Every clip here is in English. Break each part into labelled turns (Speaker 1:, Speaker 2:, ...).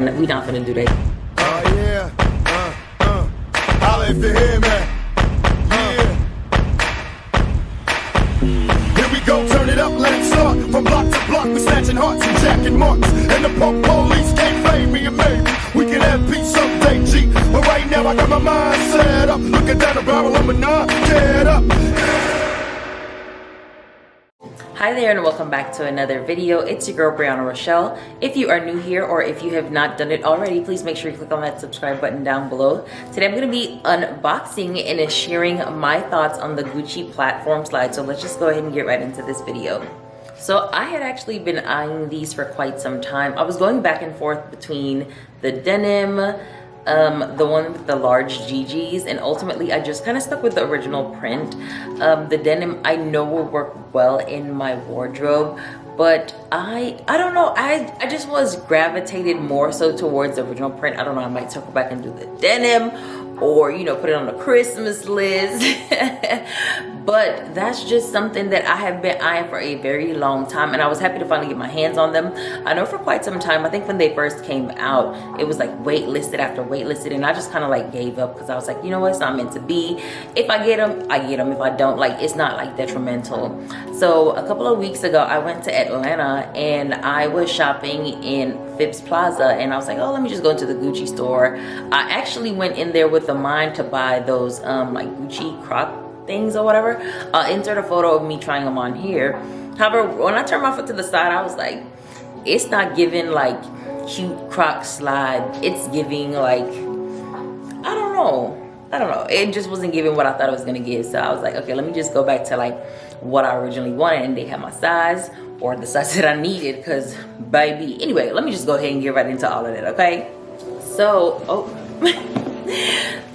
Speaker 1: We not finna do that.
Speaker 2: Oh yeah, holla if you hear me. Yeah. Here we go, turn it up, let it start. From block to block, we snatching hearts and jacking marks. And the punk police can't fade me, and maybe we can have peace someday, G. But right now I got my mind set up, looking down the barrel of a nine, get up.
Speaker 1: Hi there and welcome back to another video. It's your girl Brianna Rochelle. If you are new here or if you have not done it already, please make sure you click on that subscribe button down below. Today I'm going to be unboxing and sharing my thoughts on the Gucci platform slide. So let's just go ahead and get right into this video. So I had actually been eyeing these for quite some time. I was going back and forth between the denim, the one with the large GGs, and ultimately I just kind of stuck with the original print. The denim I know will work well in my wardrobe, but I don't know, I just was gravitated more so towards the original print. I don't know, I might circle back and do the denim or, you know, put it on the Christmas list. But that's just something that I have been eyeing for a very long time, and I was happy to finally get my hands on them. I know for quite some time, I think when they first came out, it was like waitlisted after waitlisted, and I just kind of like gave up because I was like, you know what, it's not meant to be. If I get them, I get them. If I don't, like, it's not like detrimental. So a couple of weeks ago, I went to Atlanta and I was shopping in Phipps Plaza, and I was like, oh, let me just go into the Gucci store. I actually went in there with the mind to buy those like Gucci croc things or whatever. I'll insert a photo of me trying them on here. However, when I turned my foot to the side, I was like, it's not giving like cute croc slide. It's giving like, I don't know. It just wasn't giving what I thought it was gonna give. So I was like, okay, let me just go back to like what I originally wanted, and they had my size or the size that I needed, because baby. Anyway, let me just go ahead and get right into all of it, okay? So,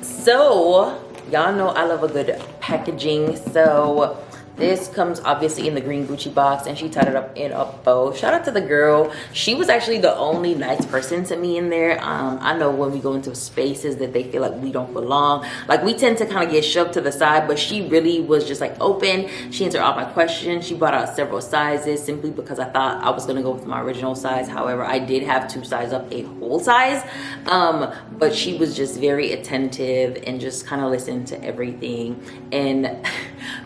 Speaker 1: so y'all know I love a good packaging. So this comes obviously in the green Gucci box, and she tied it up in a bow. Shout out to the girl. She was actually the only nice person to me in there. I know when we go into spaces that they feel like we don't belong, like we tend to kind of get shoved to the side, but she really was just like open. She answered all my questions. She brought out several sizes simply because I thought I was gonna go with my original size. However, I did have to size up a whole size, but she was just very attentive and just kind of listened to everything. And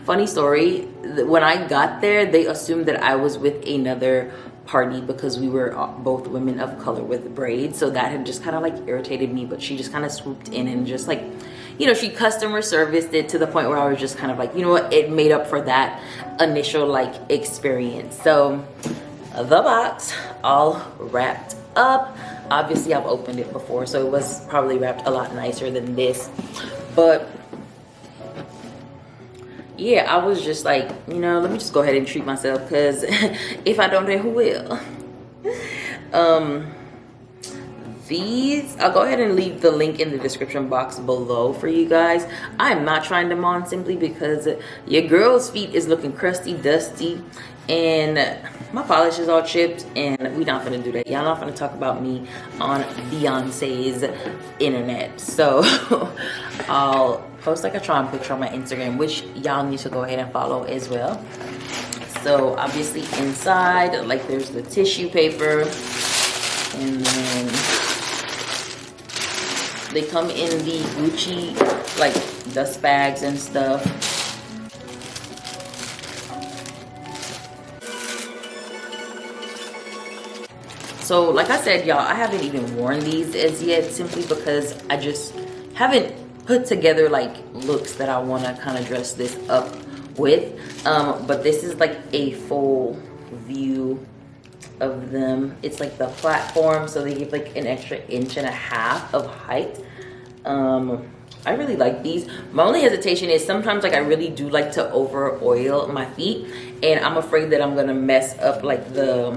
Speaker 1: funny story, when I got there, they assumed that I was with another party because we were both women of color with braids. So that had just kind of like irritated me, but she just kind of swooped in and just like, you know, she customer serviced it to the point where I was just kind of like, you know what, it made up for that initial like experience. So the box all wrapped up. Obviously I've opened it before, so it was probably wrapped a lot nicer than this, but yeah, I was just like, you know, let me just go ahead and treat myself, because if I don't, then who will? These, I'll go ahead and leave the link in the description box below for you guys. I'm not trying them on simply because your girl's feet is looking crusty, dusty, and my polish is all chipped, and we not gonna do that. Y'all not gonna talk about me on Beyonce's internet. So I'll post like a Tron picture on my Instagram, which y'all need to go ahead and follow as well. So obviously inside, like, there's the tissue paper, and then they come in the Gucci like dust bags and stuff. So like I said, y'all, I haven't even worn these as yet, simply because I just haven't put together like looks that I want to kind of dress this up with. But this is like a full view of them. It's like the platform, so they give like an extra 1.5 inches of height. I really like these. My only hesitation is sometimes like I really do like to over oil my feet, and I'm afraid that I'm gonna mess up like the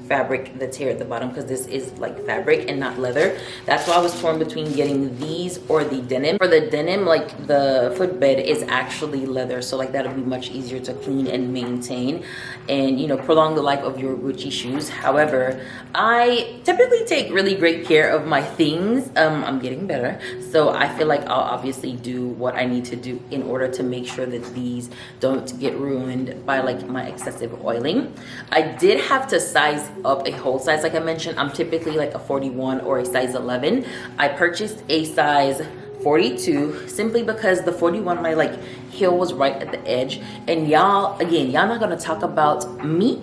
Speaker 1: fabric that's here at the bottom, because this is like fabric and not leather. That's why I was torn between getting these or the denim. For the denim, like the footbed is actually leather, so like that'll be much easier to clean and maintain, and you know, prolong the life of your Gucci shoes. However, I typically take really great care of my things. I'm getting better, so I feel like I'll obviously do what I need to do in order to make sure that these don't get ruined by like my excessive oiling. I did have to size up a whole size. Like I mentioned, I'm typically like a 41 or a size 11. I purchased a size 42 simply because the 41, my like heel was right at the edge, and y'all, again, y'all not gonna talk about me.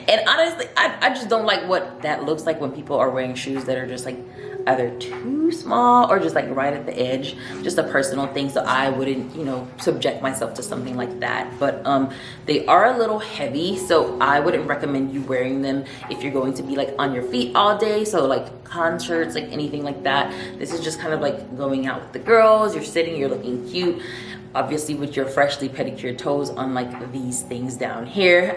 Speaker 1: And honestly, I just don't like what that looks like when people are wearing shoes that are just like either too small or just like right at the edge. Just a personal thing, so I wouldn't, you know, subject myself to something like that. But they are a little heavy, so I wouldn't recommend you wearing them if you're going to be like on your feet all day. So like concerts, like anything like that. This is just kind of like going out with the girls. You're sitting, you're looking cute, obviously with your freshly pedicured toes, unlike these things down here.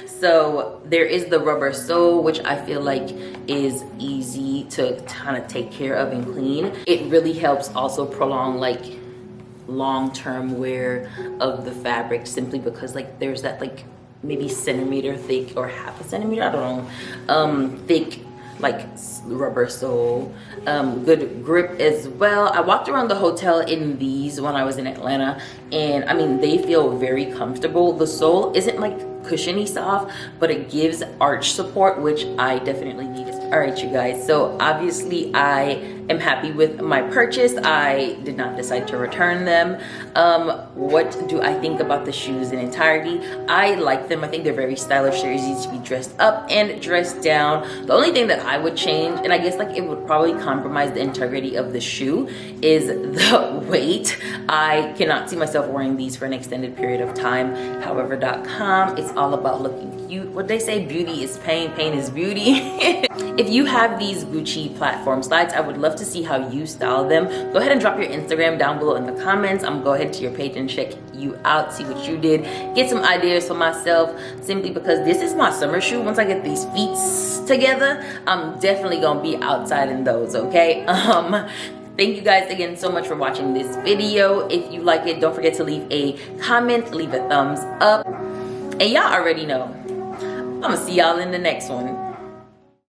Speaker 1: So there is the rubber sole, which I feel like is easy to kind of take care of and clean. It really helps also prolong like long-term wear of the fabric, simply because like there's that like maybe centimeter thick or half a centimeter, I don't know, thick like rubber sole. Good grip as well. I walked around the hotel in these when I was in Atlanta, and I mean, they feel very comfortable. The sole isn't like cushiony soft, but it gives arch support, which I definitely needed. All right, you guys, so obviously I am happy with my purchase. I did not decide to return them. What do I think about the shoes in entirety? I like them. I think they're very stylish. They're easy to be dressed up and dressed down. The only thing that I would change, and I guess like it would probably compromise the integrity of the shoe, is the weight. I cannot see myself wearing these for an extended period of time. However.com, it's all about looking cute. What they say, beauty is pain, pain is beauty. If you have these Gucci platform slides, I would love to see how you style them. Go ahead and drop your Instagram down below in the comments. I'm gonna go ahead to your page and check you out, see what you did, get some ideas for myself, simply because this is my summer shoe. Once I get these feet together, I'm definitely gonna be outside in those, okay? Thank you guys again so much for watching this video. If you like it, don't forget to leave a comment, leave a thumbs up. And y'all already know, I'm gonna see y'all in the next one.